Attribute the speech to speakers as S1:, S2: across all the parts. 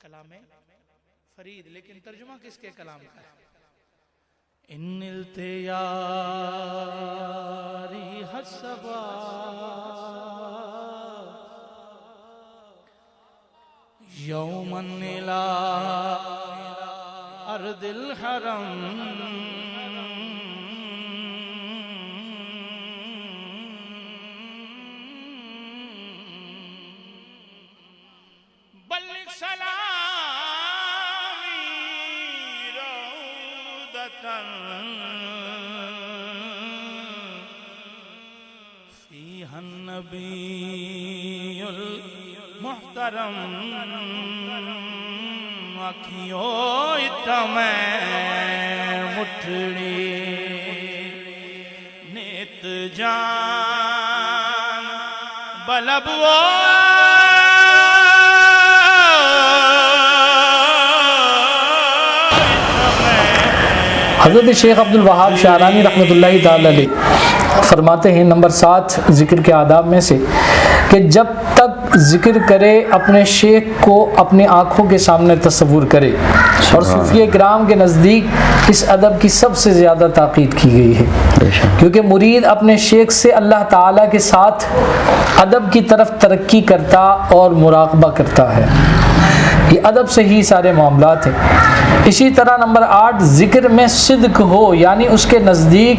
S1: کلام فرید، لیکن ترجمہ کس کے کلام کا ہے؟ ان التیاری حسبا یوما الى ارض الحرم بلغ سلامی روضة فيها النبي المحترم آنکھیوں اتمیں مٹھڑی نیت جان بلبو
S2: حضرت شیخ عبد الوہاب شعرانی رحمۃ اللہ تعالی علیہ فرماتے ہیں نمبر 7 ذکر کے آداب میں سے کہ جب تک ذکر کرے اپنے شیخ کو اپنی آنکھوں کے سامنے تصور کرے، اور صوفیہ کرام کے نزدیک اس ادب کی سب سے زیادہ تاکید کی گئی ہے، کیونکہ مرید اپنے شیخ سے اللہ تعالیٰ کے ساتھ ادب کی طرف ترقی کرتا اور مراقبہ کرتا ہے۔ یہ ادب سے ہی سارے معاملات ہیں۔ اسی طرح نمبر 8 ذکر میں صدق ہو، یعنی اس کے نزدیک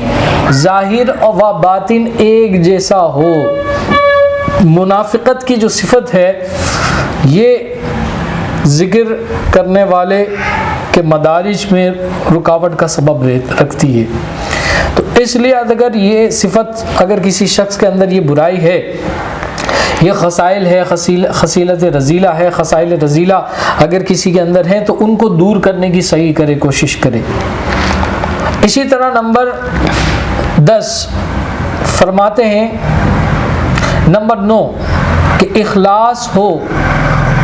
S2: ظاہر و باطن ایک جیسا ہو۔ منافقت کی جو صفت ہے یہ ذکر کرنے والے کے مدارج میں رکاوٹ کا سبب رکھتی ہے، تو اس لیے اگر یہ صفت اگر کسی شخص کے اندر یہ برائی ہے، یہ خصائل ہے، خصیلت رذیلہ ہے، خصائل رذیلہ اگر کسی کے اندر ہیں تو ان کو دور کرنے کی صحیح کرے، کوشش کرے۔ اسی طرح نمبر 10 فرماتے ہیں نمبر 9 کہ اخلاص ہو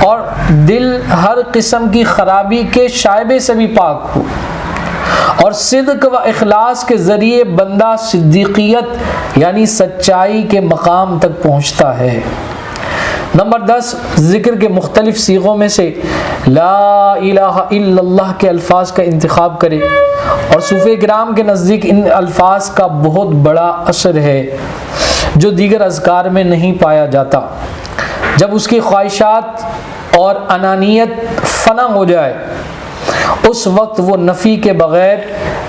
S2: اور دل ہر قسم کی خرابی کے شائبے سے بھی پاک ہو، اور صدق و اخلاص کے ذریعے بندہ صدیقیت یعنی سچائی کے مقام تک پہنچتا ہے۔ نمبر 10 ذکر کے مختلف صیغوں میں سے لا الہ الا اللہ کے الفاظ کا انتخاب کرے، اور صوفیہ کرام کے نزدیک ان الفاظ کا بہت بڑا اثر ہے جو دیگر اذکار میں نہیں پایا جاتا۔ جب اس کی خواہشات اور انانیت فنا ہو جائے اس وقت وہ نفی کے بغیر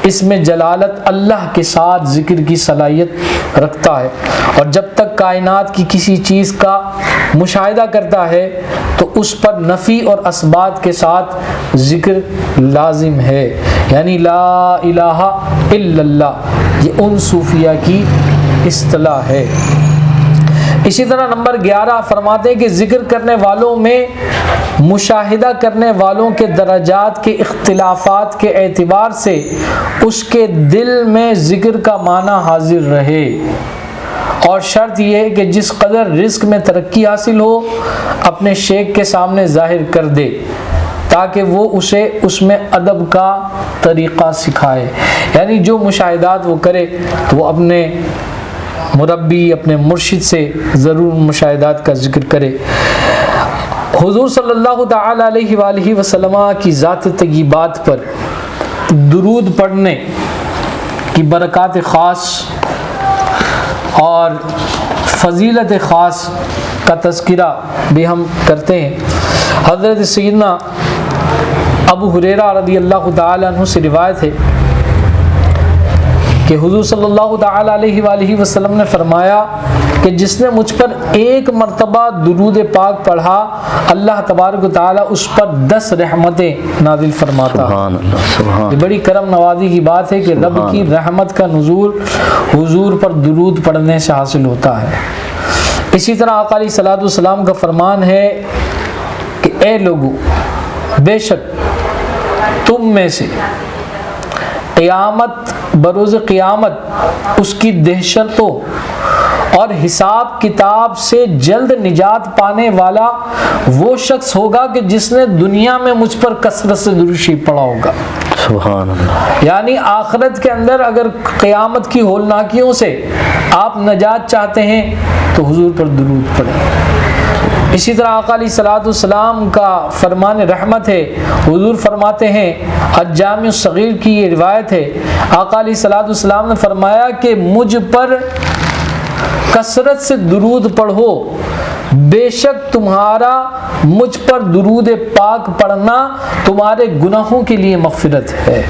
S2: اس میں جلالت اللہ کے ساتھ ذکر کی صلاحیت رکھتا ہے، اور جب تک کائنات کی کسی چیز کا مشاہدہ کرتا ہے تو اس پر نفی اور اثبات کے ساتھ ذکر لازم ہے، یعنی لا الہ الا اللہ یہ ان صوفیہ کی اصطلاح ہے۔ اسی طرح نمبر 11 فرماتے ہیں کہ ذکر کرنے والوں میں مشاہدہ کرنے والوں کے درجات کے اختلافات کے اعتبار سے اس کے دل میں ذکر کا معنی حاضر رہے، اور شرط یہ ہے کہ جس قدر رزق میں ترقی حاصل ہو اپنے شیخ کے سامنے ظاہر کر دے تاکہ وہ اسے اس میں ادب کا طریقہ سکھائے، یعنی جو مشاہدات وہ کرے تو وہ اپنے مربی اپنے مرشد سے ضرور مشاہدات کا ذکر کرے۔ حضور صلی اللہ تعالی علیہ وآلہ وسلم کی ذات طیبات پر درود پڑھنے کی برکات خاص اور فضیلت خاص کا تذکرہ بھی ہم کرتے ہیں۔ حضرت سیدنا ابو ہریرہ رضی اللہ تعالی عنہ سے روایت ہے کہ حضور صلی اللہ تعالی علیہ وآلہ وسلم نے فرمایا کہ جس نے مجھ پر ایک مرتبہ درود پاک پڑھا اللہ تبارک و تعالی اس پر 10 رحمتیں نازل فرماتا ہے۔ یہ بڑی کرم نوازی کی بات ہے کہ رب کی رحمت کا نزول حضور پر درود پڑھنے سے حاصل ہوتا ہے۔ اسی طرح آقا علیہ الصلوۃ والسلام کا فرمان ہے کہ اے لوگو، بے شک تم میں سے قیامت بروز قیامت اس کی دہشتوں اور حساب کتاب سے جلد نجات پانے والا وہ شخص ہوگا کہ جس نے دنیا میں مجھ پر کثرت سے درود شریف پڑھا ہوگا۔
S3: سبحان اللہ۔
S2: یعنی آخرت کے اندر اگر قیامت کی ہولناکیوں سے آپ نجات چاہتے ہیں تو حضور پر درود پڑھیں۔ اسی طرح آقا علیہ الصلوۃ والسلام کا فرمان رحمت ہے. حضور فرماتے ہیں، الجامع الصغیر کی یہ روایت ہے، آقا علیہ الصلوۃ والسلام نے فرمایا کہ مجھ پر کثرت سے درود پڑھو، بے شک تمہارا مجھ پر درود پاک پڑھنا تمہارے گناہوں کے لیے مغفرت ہے.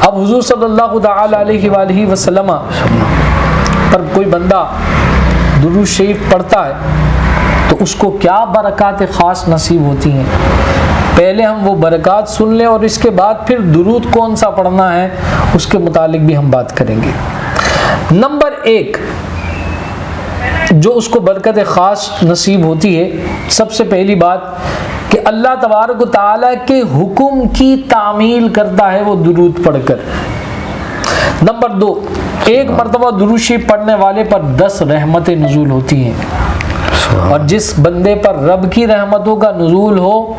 S2: اب حضور صلی اللہ تعالی علیہ وآلہ وسلم پر کوئی بندہ درود شریف پڑھتا ہے تو اس کو کیا برکات خاص نصیب ہوتی ہیں. پہلے ہم وہ برکات سن لیں اور اس کے بعد پھر درود کون سا پڑھنا ہے اس کے متعلق بھی ہم بات کریں گے. نمبر 1 جو اس کو برکت خاص نصیب ہوتی ہے، سب سے پہلی بات کہ اللہ تبارک و تعالیٰ کے حکم کی تعمیل کرتا ہے وہ درود پڑھ کر. نمبر 2 ایک مرتبہ درود شریف پڑھنے والے پر 10 رحمتیں نزول ہوتی ہیں، اور جس بندے پر رب کی رحمتوں کا نزول ہو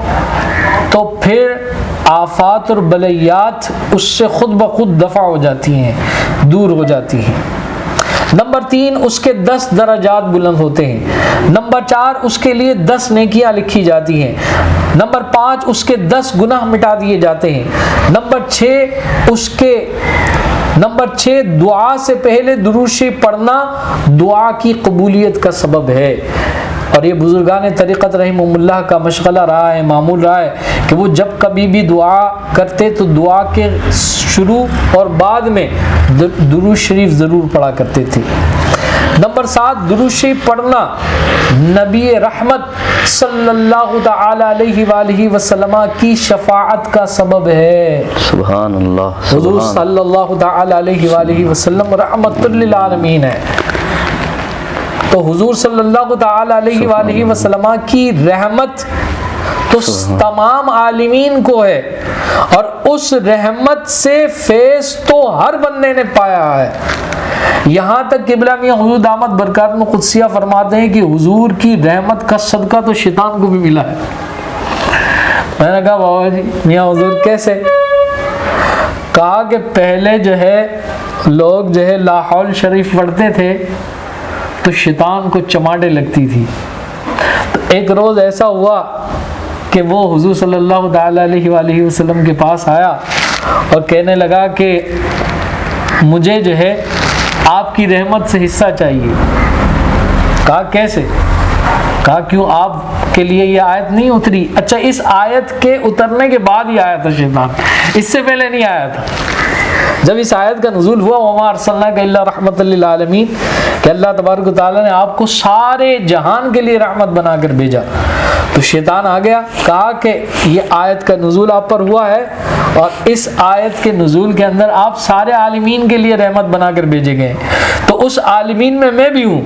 S2: تو پھر آفات اور بلیات اس سے خود بخود دفع ہو جاتی ہیں، دور ہو جاتی ہیں. نمبر 3 اس کے 10 درجات بلند ہوتے ہیں. نمبر 4 اس کے لیے 10 نیکیاں لکھی جاتی ہیں. نمبر 5 اس کے 10 گناہ مٹا دیے جاتے ہیں. نمبر 6 دعا سے پہلے درود شریف پڑھنا دعا کی قبولیت کا سبب ہے. اور یہ بزرگان طریقت رحمہم اللہ کا مشغلہ رہا ہے، معمول رہا ہے کہ وہ جب کبھی بھی دعا کرتے تو دعا کے شروع اور بعد میں درود شریف ضرور پڑھا کرتے تھے. نمبر 7 درود شریف پڑھنا نبی رحمت صلی اللہ تعالی علیہ وآلہ وسلم کی شفاعت کا سبب ہے.
S3: سبحان اللہ.
S2: حضور صلی اللہ تعالی علیہ وآلہ وسلم رحمت للعالمین ہے، تو حضور صلی اللہ تعالی علیہ وآلہ وسلم کی رحمت تو تمام عالمین کو ہے، اور اس رحمت سے فیض تو ہر بندے نے پایا ہے. یہاں تک قبلہ میاں حضور دامت برکاتہ قدسیہ فرماتے ہیں کہ حضور کی رحمت کا صدقہ تو شیطان کو بھی ملا ہے. میں نے کہا بابا جی میاں حضور کیسے؟ کہا کہ پہلے جو ہے لوگ جو ہے لا حول شریف پڑھتے تھے تو شیطان کو چماٹے لگتی تھی. تو ایک روز ایسا ہوا کہ وہ حضور صلی اللہ تعالی علیہ وآلہ وسلم کے پاس آیا اور کہنے لگا کہ مجھے جو ہے آپ کی رحمت سے حصہ چاہیے. کہا کیسے؟ کہا کیوں آپ کے لیے یہ آیت نہیں اتری؟ اچھا اس آیت کے اترنے کے بعد ہی آیا تھا شیطان، اس سے پہلے نہیں آیا تھا. جب اس آیت کا نزول ہوا وما ارسلناک الا رحمت للعالمین کہ اللہ تبارک و تعالیٰ نے آپ کو سارے جہان کے لیے رحمت بنا کر بھیجا، تو شیطان آ گیا. کہا کہ یہ آیت کا نزول آپ پر ہوا ہے اور اس آیت کے نزول کے اندر آپ سارے عالمین کے لیے رحمت بنا کر بھیجے گئے، تو اس عالمین میں بھی ہوں،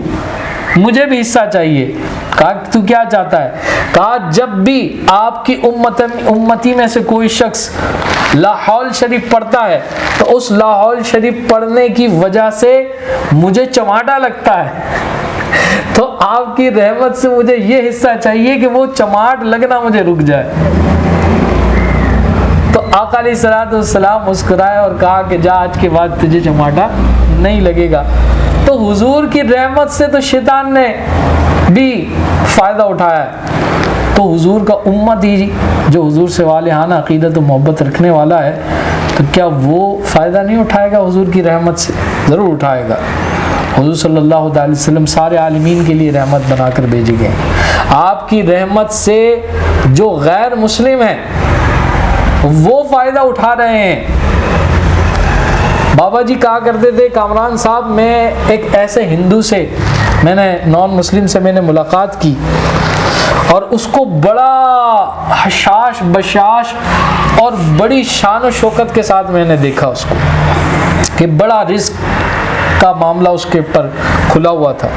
S2: مجھے بھی حصہ چاہیے. کہا تو کیا چاہتا ہے؟ کہا جب بھی آپ کی امتی میں سے کوئی شخص لا حول شریف پڑھتا ہے تو اس لا حول شریف پڑھنے کی وجہ سے مجھے چماٹا لگتا ہے، تو آپ کی رحمت سے مجھے یہ حصہ چاہیے کہ وہ چماٹ لگنا مجھے رک جائے. تو آقا علیہ الصلوۃ والسلام مسکرائے اور کہا کہ جا آج کے بعد تجھے چماٹا نہیں لگے گا. تو حضور کی رحمت سے تو شیطان نے بھی فائدہ اٹھایا ہے. تو حضور کا امت ہی جو حضور سے والہانہ عقیدت و محبت رکھنے والا ہے تو کیا وہ فائدہ نہیں اٹھائے گا حضور کی رحمت سے؟ ضرور اٹھائے گا. حضور صلی اللہ علیہ وسلم سارے عالمین کے لیے رحمت بنا کر بھیجے گئے. آپ کی رحمت سے جو غیر مسلم ہیں وہ فائدہ اٹھا رہے ہیں. بابا جی کہا کرتے تھے کامران صاحب، میں ایک ایسے ہندو سے نان مسلم سے میں نے ملاقات کی اور اس کو بڑا حشاش بشاش اور بڑی شان و شوکت کے ساتھ میں نے دیکھا اس کو کہ بڑا رزق کا معاملہ اس کے اوپر کھلا ہوا تھا.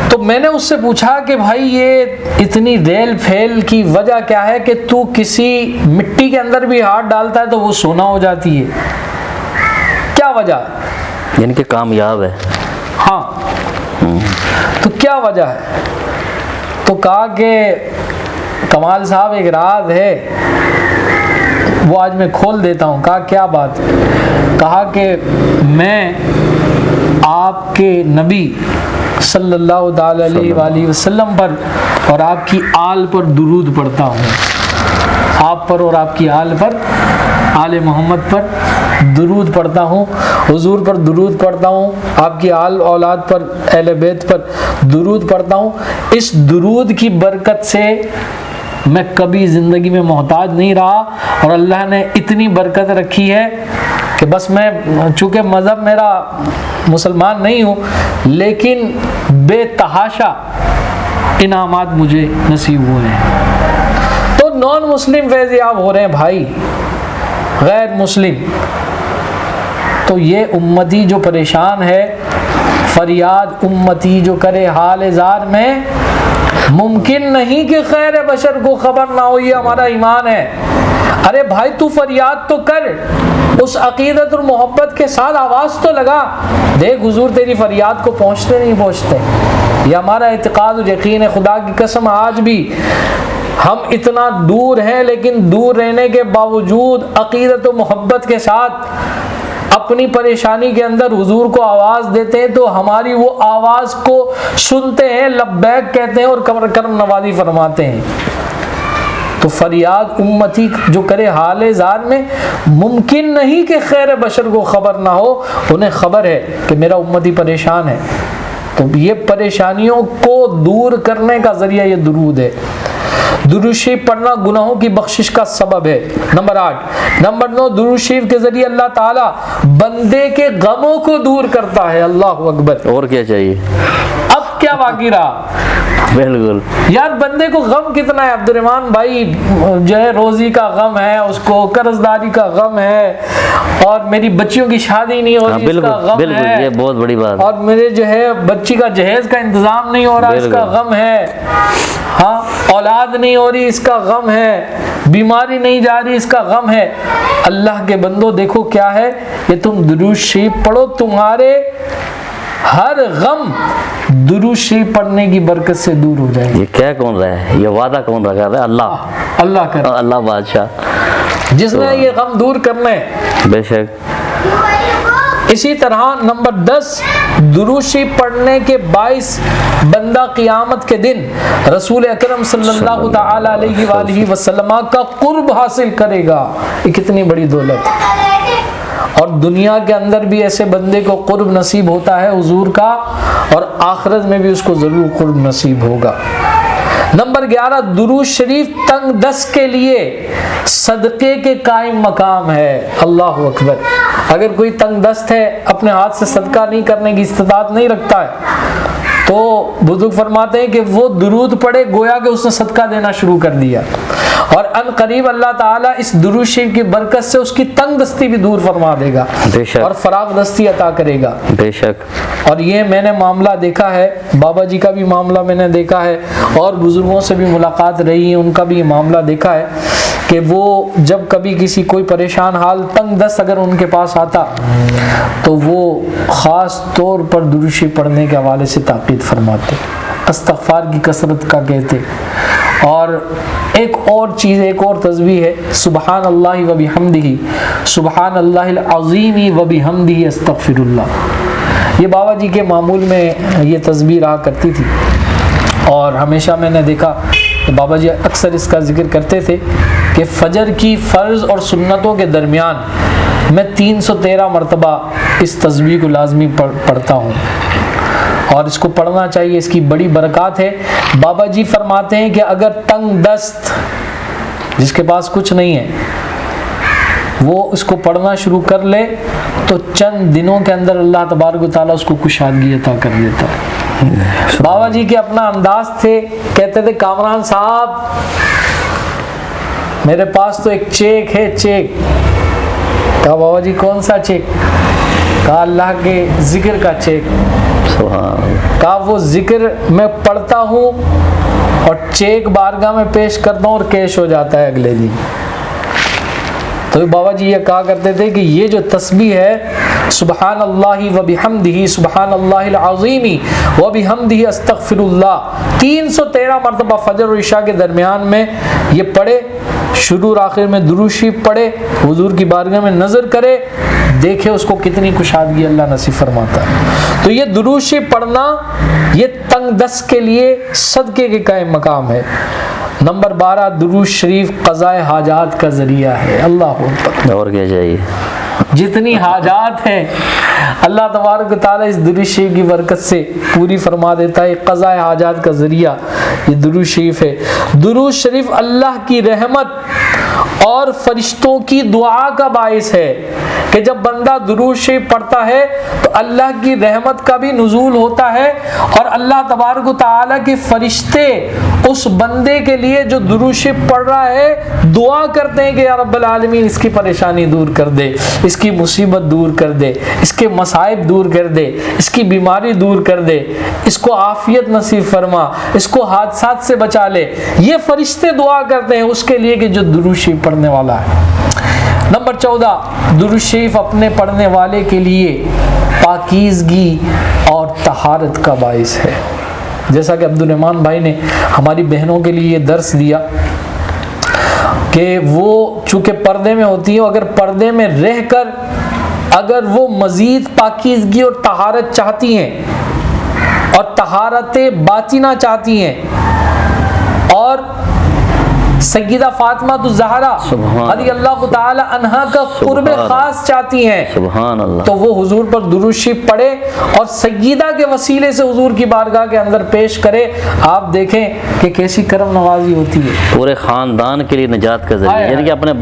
S2: تو میں نے اس سے پوچھا کہ بھائی یہ اتنی ریل پھیل کی وجہ کیا ہے کہ تو کسی مٹی کے اندر بھی ہاتھ ڈالتا ہے تو وہ سونا ہو جاتی ہے، کیا وجہ ہے؟
S3: یعنی کہ کامیاب ہے.
S2: ہاں تو کیا وجہ ہے؟ تو کہا کہ کمال صاحب ایک راز ہے وہ آج میں کھول دیتا ہوں. کہا کیا بات؟ کہا کہ میں آپ کے نبی صلی اللہ تعالی علیہ وآلہ وسلم پر اور آپ کی آل پر درود پڑھتا ہوں، آپ پر اور آپ کی آل پر، آل محمد پر درود پڑھتا ہوں، حضور پر درود پڑھتا ہوں، آپ کی آل اولاد پر، اہل بیت پر درود پڑھتا ہوں۔ اس درود کی برکت سے میں کبھی زندگی میں محتاج نہیں رہا، اور اللہ نے اتنی برکت رکھی ہے کہ بس میں، چونکہ مذہب میرا مسلمان نہیں ہوں، لیکن بے تحاشا انعامات مجھے نصیب ہوئے ہیں۔ تو نان مسلم فیض یاب ہو رہے ہیں بھائی، غیر مسلم۔ تو یہ امتی جو پریشان ہے، فریاد امتی جو کرے حال زار میں، ممکن نہیں کہ خیر بشر کو خبر نہ ہو، یہ ہمارا ایمان ہے۔ ارے بھائی تو فریاد تو کر، اس عقیدت اور محبت کے ساتھ آواز تو لگا، دیکھ حضور تیری فریاد کو پہنچتے نہیں پہنچتے۔ یہ ہمارا اعتقاد و یقین ہے، خدا کی قسم آج بھی ہم اتنا دور ہیں، لیکن دور رہنے کے باوجود عقیدت و محبت کے ساتھ اپنی پریشانی کے اندر حضور کو آواز دیتے ہیں، تو ہماری وہ آواز کو سنتے ہیں، لبیک کہتے ہیں اور کرم نوازی فرماتے ہیں۔ تو فریاد امتی جو کرے حال زار میں، ممکن نہیں کہ خیر بشر کو خبر نہ ہو، انہیں خبر ہے کہ میرا امتی پریشان ہے۔ تو یہ پریشانیوں کو دور کرنے کا ذریعہ یہ درود ہے۔ درود شریف پڑھنا گناہوں کی بخشش کا سبب ہے۔ نمبر 8۔ نمبر 9، درود شریف کے ذریعے اللہ تعالیٰ بندے کے غموں کو دور کرتا ہے۔ اللہ اکبر۔
S3: اور کیا چاہیے؟
S2: اب کیا باقی رہا؟
S3: بالکل
S2: یار بندے کو غم کتنا ہے عبد الرحمن بھائی، جو ہے روزی کا غم ہے، اس کو قرض داری کا غم ہے، اور میری بچیوں کی شادی نہیں ہو رہی اس کا غم ہے،
S3: یہ بہت بڑی بات،
S2: اور میرے جو ہے بچی کا جہیز کا انتظام نہیں ہو رہا اس کا غم ہے، ہاں اولاد نہیں ہو رہی اس کا غم ہے، بیماری نہیں جا رہی اس کا غم ہے۔ اللہ کے بندو دیکھو کیا ہے، یہ تم درود شریف پڑھو، تمہارے ہر غم درود شریف پڑھنے کی برکت سے دور ہو جائے گا۔
S3: یہ کیا کون رہا ہے؟ یہ وعدہ کون رکھا ہے؟
S2: اللہ کرے،
S3: اللہ بادشاہ
S2: جس نے یہ غم دور کرنا ہے۔
S3: بے شک۔
S2: اسی طرح نمبر 10، درود شریف پڑھنے کے باعث بندہ قیامت کے دن رسول اکرم صلی اللہ تعالی علیہ وآلہ وسلم کا قرب حاصل کرے گا۔ یہ کتنی بڑی دولت ہے، اور دنیا کے اندر بھی ایسے بندے کو قرب نصیب ہوتا ہے حضور کا، اور آخرت میں بھی اس کو ضرور قرب نصیب ہوگا۔ نمبر 11، درود شریف تنگ دست کے لیے صدقے کے قائم مقام ہے۔ اللہ اکبر۔ اگر کوئی تنگ دست ہے، اپنے ہاتھ سے صدقہ نہیں کرنے کی استطاعت نہیں رکھتا ہے، تو بزرگ فرماتے ہیں کہ وہ درود پڑھے گویا کہ اس نے صدقہ دینا شروع کر دیا، اور ان قریب اللہ تعالیٰ اس درود شریف کی برکت سے اس کی تنگ دستی بھی دور فرما دے گا اور فراغ دستی عطا کرے گا۔
S3: بے شک۔
S2: اور یہ میں نے معاملہ دیکھا ہے، بابا جی کا بھی معاملہ میں نے دیکھا ہے، اور بزرگوں سے بھی ملاقات رہی ہے، ان کا بھی یہ معاملہ دیکھا ہے کہ وہ جب کبھی کسی کوئی پریشان حال تنگ دست اگر ان کے پاس آتا، تو وہ خاص طور پر درود شریف پڑھنے کے حوالے سے تاکید فرماتے، استغفار کی کثرت کا کہتے، اور ایک اور چیز، ایک اور تسبیح ہے، سبحان اللہ و بحمدہ، سبحان اللہ العظیم و بحمدہ استغفر اللہ۔ یہ بابا جی کے معمول میں یہ تسبیح رہا کرتی تھی، اور ہمیشہ میں نے دیکھا کہ بابا جی اکثر اس کا ذکر کرتے تھے کہ فجر کی فرض اور سنتوں کے درمیان میں 313 مرتبہ اس تسبیح کو لازمی پڑھتا ہوں، اور اس کو پڑھنا چاہیے، اس کی بڑی برکات ہے۔ بابا جی فرماتے ہیں کہ اگر تنگ دست جس کے پاس کچھ نہیں ہے وہ اس کو پڑھنا شروع کر لے، تو چند دنوں کے اندر اللہ تبارک و تعالیٰ اس کو کشادگی عطا کر دیتا ہے۔ بابا جی کے اپنا انداز تھے، کہتے تھے کامران صاحب میرے پاس تو ایک چیک ہے، چیک۔ کہا بابا جی کون سا چیک؟ کہا اللہ کے ذکر کا چیک۔ کہا وہ ذکر میں پڑھتا ہوں اور چیک بارگاہ میں پیش کرتا ہوں اور کیش ہو جاتا ہے اگلے دن۔ تو بابا جی یہ کہا کرتے تھے کہ یہ جو تسبیح ہے سبحان اللہ و بحمدہ، سبحان اللہ العظیم و بحمدہ استغفر اللہ، 313 مرتبہ فجر اور عشاء کے درمیان میں یہ پڑھے شروع آخر میں درود شریف پڑھے، حضور کی بارگاہ میں نظر کرے، دیکھے اس کو کتنی کشادگی اللہ نصیب فرماتا ہے۔ تو یہ درود شریف پڑھنا یہ تنگ دست کے لیے صدقے کے قائم مقام ہے۔ نمبر 12، درود شریف قضاء حاجات کا ذریعہ ہے۔ اللہ اکبر،
S3: اور کیا چاہیے؟
S2: جتنی حاجات ہیں اللہ تبارک و تعالیٰ اس درود شریف کی برکت سے پوری فرما دیتا ہے۔ قضاء حاجات کا ذریعہ یہ درود شریف ہے۔ درود شریف اللہ کی رحمت اور فرشتوں کی دعا کا باعث ہے کہ جب بندہ درود شریف پڑھتا ہے تو اللہ کی رحمت کا بھی نزول ہوتا ہے، اور اللہ تبارک و تعالیٰ کے فرشتے اس بندے کے لیے جو درود شریف پڑھ رہا ہے دعا کرتے ہیں کہ یا رب العالمین اس کی پریشانی دور کر دے، اس کی مصیبت دور کر دے، اس کے مصائب دور کر دے، اس کی بیماری دور کر دے، اس کو عافیت نصیب فرما، اس کو حادثات سے بچا لے۔ یہ فرشتے دعا کرتے ہیں اس کے لیے کہ جو درود شریف پڑھنے والا ہے۔ نمبر 14، درود شریف اپنے پڑھنے والے کے لیے پاکیزگی اور طہارت کا باعث ہے۔ جیسا کہ عبد الرحمن بھائی نے ہماری بہنوں کے لیے یہ درس دیا کہ وہ چونکہ پردے میں ہوتی ہیں، اگر پردے میں رہ کر اگر وہ مزید پاکیزگی اور طہارت چاہتی ہیں اور طہارت باطنہ چاہتی ہیں اور سیدہ فاطمہ الزہرا رضی اللہ تعالی عنہا کا قرب خاص چاہتی ہیں،
S3: سبحان اللہ،
S2: تو وہ حضور پر درود شریف پڑھے اور سیدہ کے وسیلے سے حضور کی بارگاہ کے اندر پیش کرے۔ آپ دیکھیں کہ کیسی کرم نوازی ہوتی ہے،
S3: پورے خاندان کے لیے نجات کا ذریعہ، یعنی کہ اپنے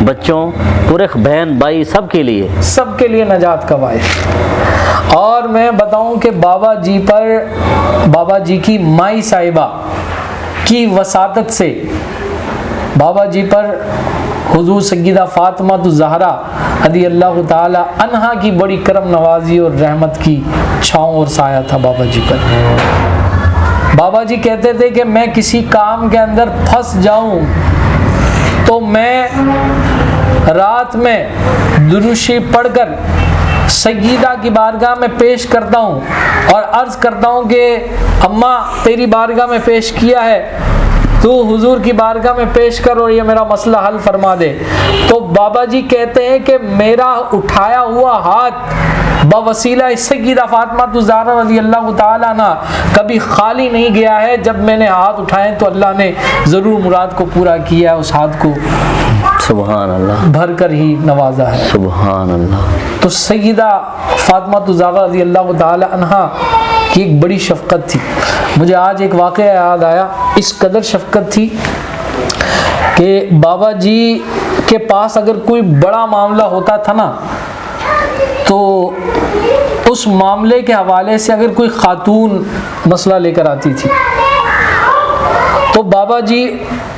S3: بچوں پورے بہن بھائی سب کے لیے
S2: نجات کا باعث۔ اور میں بتاؤں کہ بابا جی کی مائی صاحبہ کی وساطت سے بابا جی پر حضور سیدہ فاطمہ الزہرا رضی اللہ تعالی عنہا کی بڑی کرم نوازی اور رحمت کی چھاؤں اور سایہ تھا بابا جی پر۔ بابا جی کہتے تھے کہ میں کسی کام کے اندر پھنس جاؤں تو میں رات میں درود شریف پڑھ کر سیدہ کی بارگاہ میں پیش کرتا ہوں اور عرض کرتا ہوں کہ اماں تیری بارگاہ میں پیش کیا ہے، تو حضور کی بارگاہ میں پیش کر اور یہ میرا مسئلہ حل فرما دے۔ تو بابا جی کہتے ہیں کہ میرا اٹھایا ہوا ہاتھ بوسیلہ سیدہ فاطمہ الزہرا رضی اللہ تعالیٰ عنہ کبھی خالی نہیں گیا ہے۔ جب میں نے ہاتھ اٹھائے تو اللہ نے ضرور مراد کو پورا کیا ہے، اس ہاتھ کو
S3: سبحان اللہ
S2: بھر کر ہی نوازا ہے۔
S3: سبحان اللہ۔
S2: تو سیدہ فاطمہ الزہرا رضی اللہ تعالی عنہا کی ایک بڑی شفقت تھی۔ مجھے آج ایک واقعہ یاد آیا، اس قدر شفقت تھی کہ بابا جی کے پاس اگر کوئی بڑا معاملہ ہوتا تھا نا تو اس معاملے کے حوالے سے اگر کوئی خاتون مسئلہ لے کر آتی تھی تو بابا جی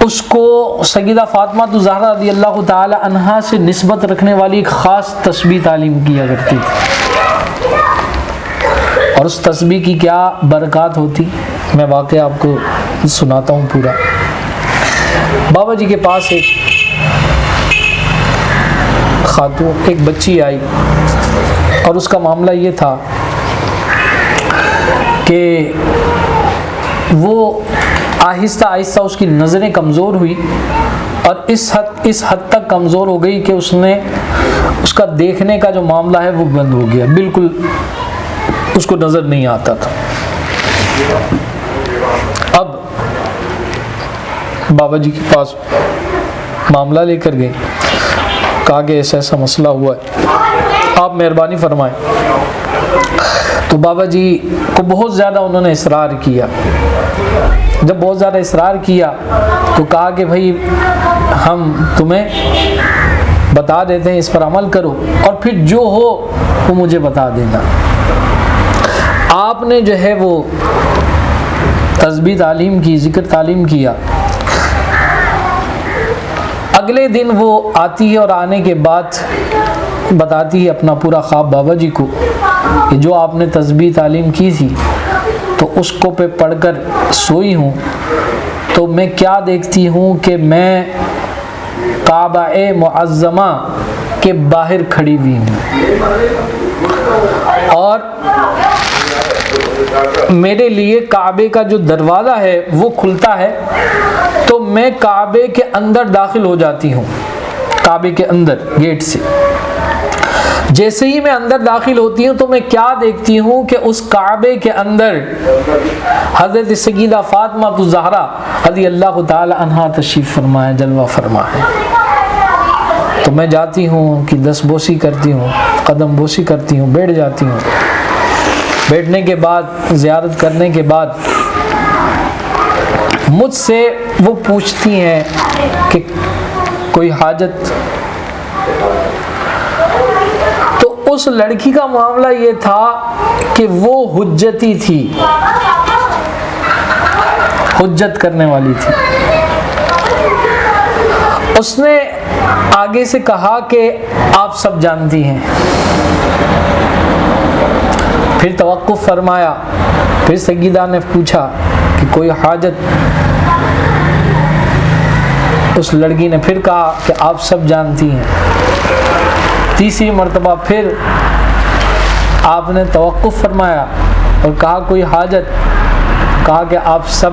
S2: اس کو سیدہ فاطمہ الزہرا رضی اللہ تعالی عنہا سے نسبت رکھنے والی ایک خاص تسبیح تعلیم کیا کرتی تھی، اور اس تسبیح کی کیا برکات ہوتی میں واقعہ آپ کو سناتا ہوں پورا۔ بابا جی کے پاس ایک خاتون ایک بچی آئی اور اس کا معاملہ یہ تھا کہ وہ آہستہ آہستہ اس کی نظریں کمزور ہوئی اور اس حد تک کمزور ہو گئی کہ اس کا دیکھنے کا جو معاملہ ہے وہ بند ہو گیا، بالکل اس کو نظر نہیں آتا تھا۔ اب بابا جی کے پاس معاملہ لے کر گئے، کہا کہ ایسا مسئلہ ہوا ہے، آپ مہربانی فرمائیں۔ تو بابا جی کو بہت زیادہ انہوں نے اصرار کیا۔ جب بہت زیادہ اصرار کیا تو کہا کہ بھائی ہم تمہیں بتا دیتے ہیں، اس پر عمل کرو اور پھر جو ہو وہ مجھے بتا دینا۔ آپ نے جو ہے وہ تسبیح تعلیم کی، ذکر تعلیم کیا۔ اگلے دن وہ آتی ہے اور آنے کے بعد بتاتی ہے اپنا پورا خواب بابا جی کو کہ جو آپ نے تسبیح تعلیم کی تھی تو اس کو پہ پڑھ کر سوئی ہوں تو میں کیا دیکھتی ہوں کہ میں کعبہ معظمہ کے باہر کھڑی ہوئی ہوں اور میرے لیے کعبے کا جو دروازہ ہے وہ کھلتا ہے تو میں کعبے کے اندر داخل ہو جاتی ہوں، کعبے کے اندر گیٹ سے۔ جیسے ہی میں اندر داخل ہوتی ہوں تو میں کیا دیکھتی ہوں کہ اس کعبے کے اندر حضرت سیدہ فاطمہ الزہرا رضی اللہ تعالی عنہا تشریف فرما ہے، جلوہ فرما ہے۔ تو میں جاتی ہوں کہ دست بوسی کرتی ہوں، قدم بوسی کرتی ہوں، بیٹھ جاتی ہوں۔ بیٹھنے کے بعد، زیارت کرنے کے بعد مجھ سے وہ پوچھتی ہیں کہ کوئی حاجت؟ تو اس لڑکی کا معاملہ یہ تھا کہ وہ حجتی تھی، حجت کرنے والی تھی۔ اس نے آگے سے کہا کہ آپ سب جانتی ہیں۔ پھر توقف فرمایا، پھر سیدہ نے پوچھا کہ کوئی حاجت؟ اس لڑکی نے پھر کہا کہ آپ سب جانتی ہیں۔ تیسری مرتبہ پھر آپ نے توقف فرمایا اور کہا کوئی حاجت؟ کہا کہ آپ سب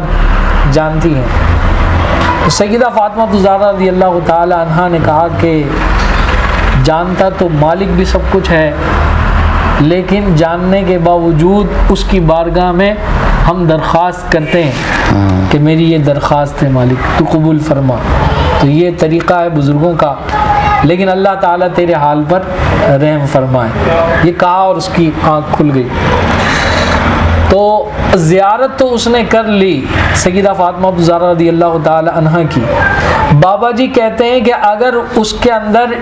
S2: جانتی ہیں۔ سیدہ فاطمہ الزہرا رضی اللہ تعالی عنہا نے کہا کہ جانتا تو مالک بھی سب کچھ ہے، لیکن جاننے کے باوجود اس کی بارگاہ میں ہم درخواست کرتے ہیں کہ میری یہ درخواست ہے مالک، تو قبول فرما۔ تو یہ طریقہ ہے بزرگوں کا، لیکن اللہ تعالیٰ تیرے حال پر رحم فرمائے۔ یہ کہا اور اس کی آنکھ کھل گئی۔ تو زیارت تو اس نے کر لی سیدہ فاطمہ الزہرا رضی اللہ تعالی عنہا کی۔ بابا جی کہتے ہیں کہ اگر اس کے اندر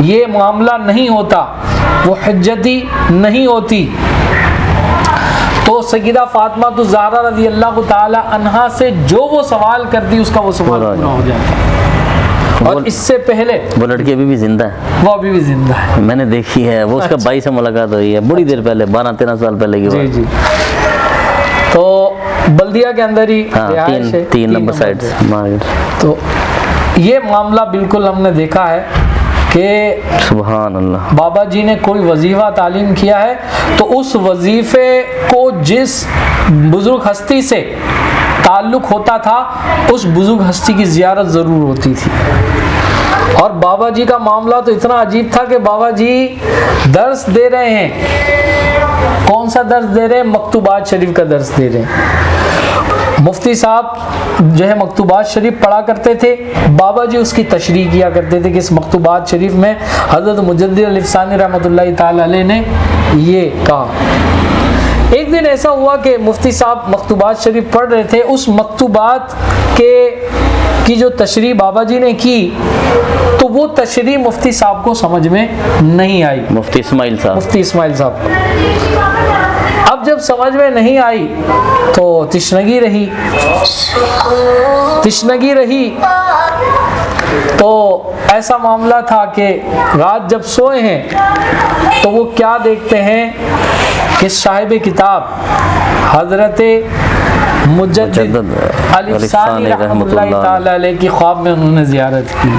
S2: یہ معاملہ نہیں ہوتا، وہ حجتی نہیں ہوتی، تو سیدہ فاطمہ الزہرا رضی اللہ تعالی عنہا سے جو وہ سوال کرتی اس کا وہ سوال پورا ہو جاتا۔ اور اس سے پہلے
S3: وہ لڑکی ابھی بھی زندہ ہے،
S2: وہ ابھی بھی زندہ ہے،
S3: میں نے دیکھی ہے، وہ اس کا بھائی سے ملاقات ہوئی ہے بڑی دیر پہلے، 12-13 سال پہلے کی
S2: جی
S3: بات۔
S2: جی۔ تو بلدیہ کے اندر ہی رہائش ہے،
S3: 3 نمبر سائڈ مارکیٹ۔
S2: تو یہ معاملہ بالکل ہم نے دیکھا ہے کہ
S3: سبحان اللہ،
S2: بابا جی نے کوئی وظیفہ تعلیم کیا ہے تو اس وظیفے کو جس بزرگ ہستی سے تعلق ہوتا تھا اس بزرگ ہستی کی زیارت ضرور ہوتی تھی۔ اور بابا جی کا معاملہ تو اتنا عجیب تھا کہ بابا جی درس دے رہے ہیں، کون سا درس دے رہے ہیں؟ مکتوبات شریف کا درس دے رہے ہیں۔ مفتی صاحب جو ہے مکتوبات شریف پڑھا کرتے تھے، بابا جی اس کی تشریح کیا کرتے تھے کہ اس مکتوبات شریف میں حضرت مجدد الافسانی رحمۃ اللہ تعالی علیہ نے یہ کہا۔ ایک دن ایسا ہوا کہ مفتی صاحب مکتوبات شریف پڑھ رہے تھے، اس مکتوبات کی جو تشریح بابا جی نے کی تو وہ تشریح مفتی صاحب کو سمجھ میں نہیں آئی،
S3: مفتی اسماعیل
S2: صاحب کو۔ اب جب سمجھ میں نہیں آئی تو تشنگی رہی تو ایسا معاملہ تھا کہ رات جب سوئے ہیں تو وہ کیا دیکھتے ہیں کہ صاحب کتاب حضرت مجدد الافسانی رحمۃ اللہ تعالی علیہ کی خواب میں انہوں نے زیارت کی۔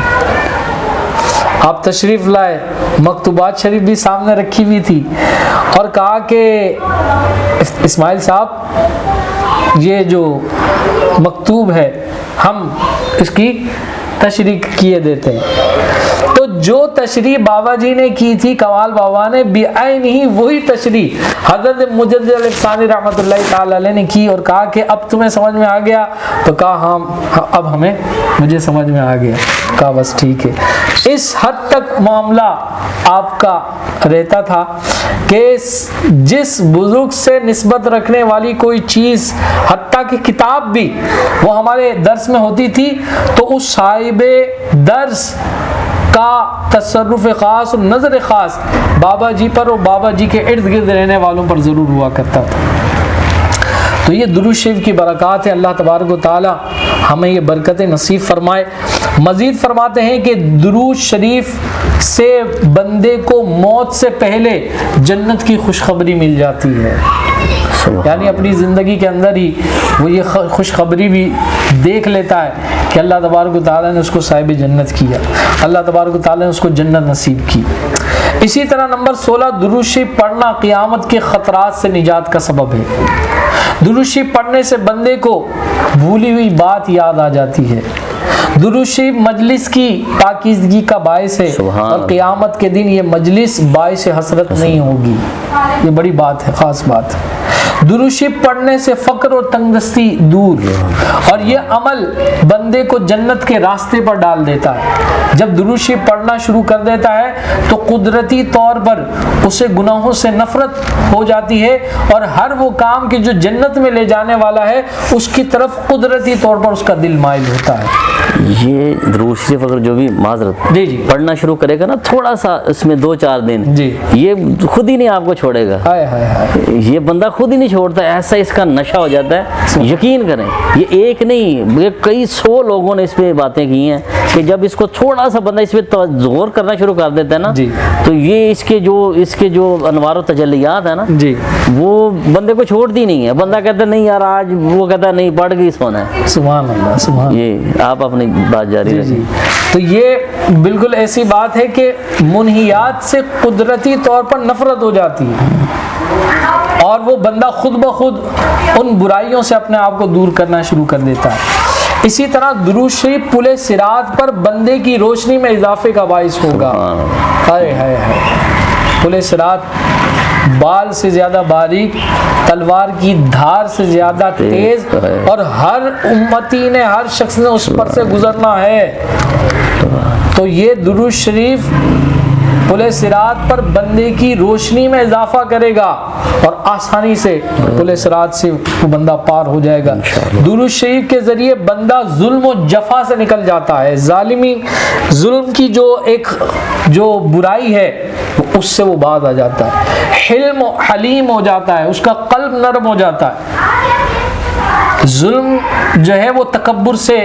S2: آپ تشریف لائے، مکتوبات شریف بھی سامنے رکھی ہوئی تھی، اور کہا کہ اسماعیل صاحب یہ جو مکتوب ہے ہم اس کی تشریح کیے دیتے ہیں۔ تو جو تشریح بابا جی نے کی تھی، کمال بابا نے بعین ہی وہی تشریح حضرت مجدد الافسانی رحمۃ اللہ تعالی علیہ نے کی، اور کہا کہ اب تمہیں سمجھ میں آ گیا؟ تو کہا ہاں اب مجھے سمجھ میں آ گیا۔ کہا بس ٹھیک ہے۔ اس حد تک معاملہ آپ کا رہتا تھا کہ جس بزرگ سے نسبت رکھنے والی کوئی چیز، حتیٰ کہ کتاب بھی وہ ہمارے درس میں ہوتی تھی، تو اس صاحب درس کا تصرف خاص اور نظر خاص بابا جی پر اور بابا جی کے ارد گرد رہنے والوں پر ضرور ہوا کرتا تھا۔ تو یہ درود شریف کی برکات ہے، اللہ تبارک و تعالی ہمیں یہ برکتیں نصیب فرمائے۔ مزید فرماتے ہیں کہ درود شریف سے بندے کو موت سے پہلے جنت کی خوشخبری مل جاتی ہے، یعنی اپنی زندگی کے اندر ہی وہ یہ خوشخبری بھی دیکھ لیتا ہے کہ اللہ تبارک و تعالیٰ نے اس کو صاحب جنت کیا، اللہ تبارک و تعالیٰ نے اس کو جنت نصیب کی۔ اسی طرح نمبر 16 درود شریف پڑھنا قیامت کے خطرات سے نجات کا سبب ہے۔ درود شریف پڑھنے سے بندے کو بھولی ہوئی بات یاد آ جاتی ہے۔ درود شریف مجلس کی پاکیزگی کا باعث ہے، اور قیامت کے دن یہ مجلس باعث حسرت نہیں ہوگی۔ یہ بڑی بات ہے، خاص بات ہے۔ درود شریف پڑھنے سے فقر اور تنگدستی دور، اور یہ عمل بندے کو جنت کے راستے پر ڈال دیتا ہے۔ جب درود شریف پڑھنا شروع کر دیتا ہے تو قدرتی طور پر اسے گناہوں سے نفرت ہو جاتی ہے، اور ہر وہ کام کہ جو جنت میں لے جانے والا ہے اس کی طرف قدرتی طور پر اس کا دل مائل ہوتا ہے۔
S3: یہ درود شریف اگر جو بھی معذرت
S2: جی
S3: پڑھنا شروع کرے گا نا، تھوڑا سا اس میں 2-4 دن، یہ خود ہی نہیں آپ کو چھوڑے گا۔ یہ بندہ خود ہی نہیں چھوڑتا، ایسا اس کا نشہ ہو جاتا ہے۔ یقین کریں، یہ ایک نہیں، یہ کئی 100 لوگوں نے اس پہ باتیں کی ہیں کہ جب اس کو تھوڑا سا بندہ اس پہ غور کرنا شروع کر دیتا ہے نا، تو یہ اس کے جو انوار و تجلیات ہیں نا، وہ بندے کو چھوڑتی نہیں ہے۔ بندہ کہتا ہے نہیں یار آج، وہ کہتا ہے نہیں پڑھ کے سونا ہے۔
S2: سبحان اللہ، سبحان اللہ۔
S3: یہ آپ اپنی بات جاری رکھیں۔
S2: تو یہ بالکل ایسی بات ہے کہ منہیات سے قدرتی طور پر نفرت ہو جاتی ہے، اور وہ بندہ خود بخود ان برائیوں سے اپنے آپ کو دور کرنا شروع کر دیتا ہے۔ اسی طرح درود شریف پل صراط پر بندے کی روشنی میں اضافے کا باعث ہوگا۔ ہائے ہائے ہائے، پل صراط بال سے زیادہ باریک، تلوار کی دھار سے زیادہ تیز، اور ہر امتی نے، ہر شخص نے اس پر سے گزرنا ہے۔ تو یہ درود شریف پل صراط پر بندے کی روشنی میں اضافہ کرے گا، اور آسانی سے پل صراط سے وہ بندہ پار ہو جائے گا۔ درود شریف کے ذریعے بندہ ظلم و جفا سے نکل جاتا ہے۔ ظالمی ظلم کی جو برائی ہے اس سے وہ باز آ جاتا ہے، حلم و حلیم ہو جاتا ہے، اس کا قلب نرم ہو جاتا ہے۔ ظلم جو ہے وہ تکبر سے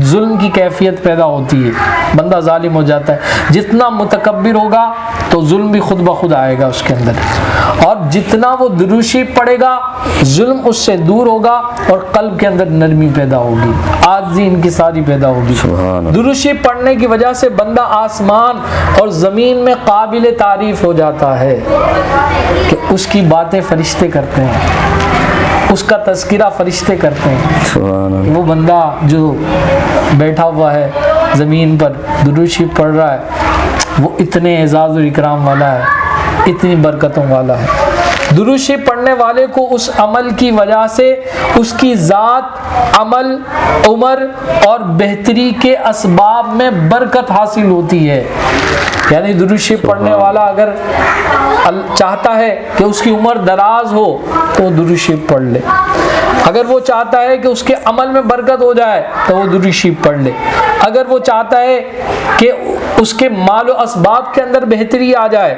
S2: ظلم کی کیفیت پیدا ہوتی ہے، بندہ ظالم ہو جاتا ہے۔ جتنا متکبر ہوگا تو ظلم بھی خود بخود آئے گا اس کے اندر، اور جتنا وہ درود شریف پڑھے گا ظلم اس سے دور ہوگا، اور قلب کے اندر نرمی پیدا ہوگی، عاجزی انکساری پیدا ہوگی۔ درود شریف پڑھنے کی وجہ سے بندہ آسمان اور زمین میں قابل تعریف ہو جاتا ہے، کہ اس کی باتیں فرشتے کرتے ہیں، اس کا تذکرہ فرشتے کرتے ہیں۔ وہ بندہ جو بیٹھا ہوا ہے زمین پر درود شریف پڑھ رہا ہے، وہ اتنے اعزاز و اکرام والا ہے، اتنی برکتوں والا ہے۔ درود شریف پڑھنے والے کو اس عمل کی وجہ سے اس کی ذات، عمل، عمر اور بہتری کے اسباب میں برکت حاصل ہوتی ہے۔ یعنی درود شریف پڑھنے والا اگر چاہتا ہے کہ اس کی عمر دراز ہو تو وہ درود شریف پڑھ لے، اگر وہ چاہتا ہے کہ اس کے عمل میں برکت ہو جائے تو وہ درود شریف پڑھ لے، اگر وہ چاہتا ہے کہ اس کے مال و اسباب کے اندر بہتری آ جائے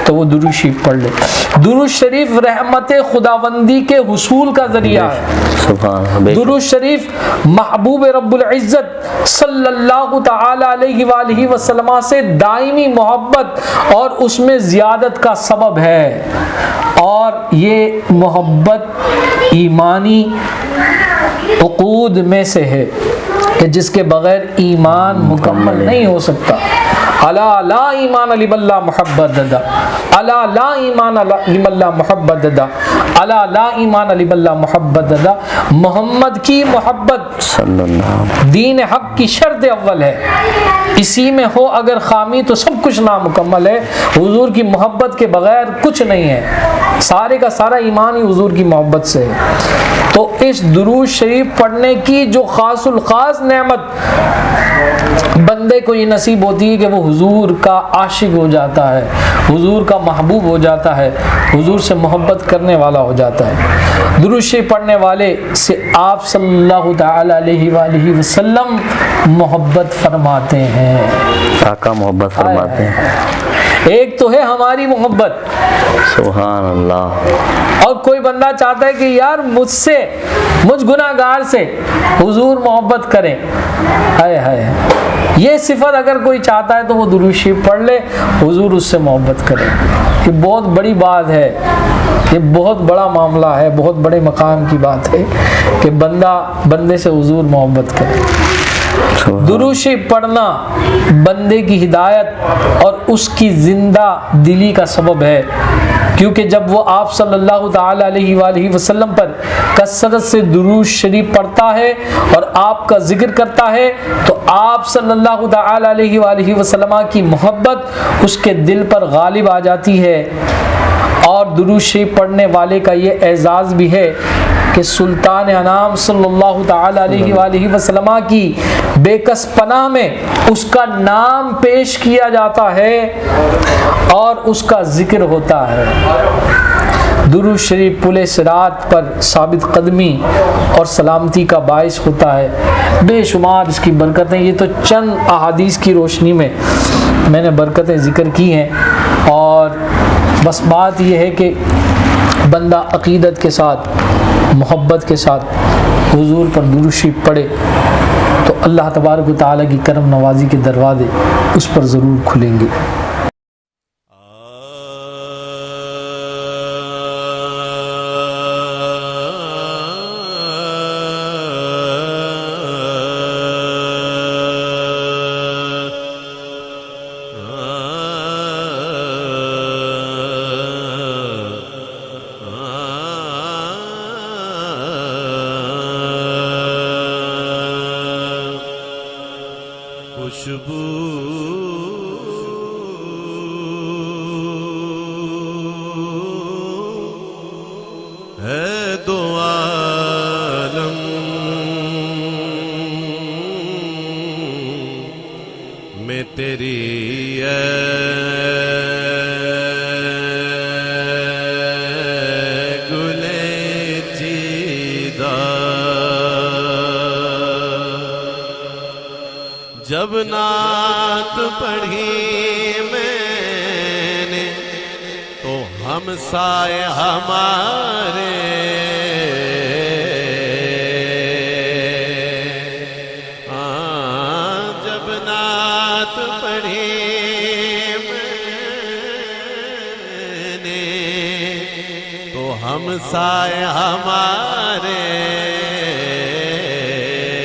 S2: تو وہ درود شریف پڑھ لے۔ درود شریف رحمت خداوندی کے حصول کا ذریعہ ہے۔ درود شریف محبوب رب العزت صلی اللہ تعالی علیہ وآلہ وسلم سے دائمی محبت اور اس میں زیادت کا سبب ہے، اور یہ محبت ایمانی عقود میں سے ہے کہ جس کے بغیر ایمان مکمل نہیں ہو سکتا۔ الا لا ایمان لمن لا محبت ددا، الا لا ایمان لمن لا محبت ددا، الا لا ایمان لمن لا محبت ددا۔ محمد کی محبت دین حق کی شرط اول ہے، اسی میں ہو اگر خامی تو سب کچھ نامکمل ہے۔ حضور کی محبت کے بغیر کچھ نہیں ہے، سارے کا سارا ایمان ہی حضور کی محبت سے ہے۔ تو اس درود شریف پڑھنے کی جو خاص الخاص نعمت بندے کو یہ نصیب ہوتی ہے کہ وہ حضور کا عاشق ہو جاتا ہے، حضور کا محبوب ہو جاتا ہے، حضور سے محبت کرنے والا ہو جاتا ہے۔ درود شریف پڑھنے والے سے آپ صلی اللہ تعالی علیہ وآلہ وسلم محبت فرماتے ہیں،
S3: آقا محبت فرماتے ہیں۔
S2: ایک تو ہے ہماری محبت،
S3: سبحان اللہ،
S2: اور کوئی بندہ چاہتا ہے کہ یار مجھ گناہگار سے حضور محبت کریں، ہائے ہائے، یہ صفت اگر کوئی چاہتا ہے تو وہ درود شریف پڑھ لے، حضور اس سے محبت کرے۔ یہ بہت بڑی بات ہے، یہ بہت بڑا معاملہ ہے، بہت بڑے مقام کی بات ہے کہ بندے سے حضور محبت کرے۔ درود شریف پڑھنا بندے کی ہدایت اور اس کی زندہ دلی کا سبب ہے، کیونکہ جب وہ آپ صلی اللہ تعالی علیہ وآلہ وسلم پر کثرت سے درود شریف پڑھتا ہے اور آپ کا ذکر کرتا ہے تو آپ صلی اللہ تعالی علیہ وآلہ وسلم کی محبت اس کے دل پر غالب آ جاتی ہے۔ اور درود شریف پڑھنے والے کا یہ اعزاز بھی ہے کہ سلطان انام صلی اللہ تعالی علیہ وآلہ وسلم کی بے کس پناہ میں اس کا نام پیش کیا جاتا ہے اور اس کا ذکر ہوتا ہے۔ درود شریف پل صراط پر ثابت قدمی اور سلامتی کا باعث ہوتا ہے، بے شمار اس کی برکتیں، یہ تو چند احادیث کی روشنی میں میں نے برکتیں ذکر کی ہیں۔ اور بس بات یہ ہے کہ بندہ عقیدت کے ساتھ، محبت کے ساتھ حضور پر درود شریف پڑھے تو اللہ تبارک و تعالیٰ کی کرم نوازی کے دروازے اس پر ضرور کھلیں گے۔
S4: ہے دو عالم میں تیری گلے چیدہ، جب نعت پڑھی میں نے تو ہمسائے ہمارے جب نعت پڑھی میں نے تو ہمسائے ہمارے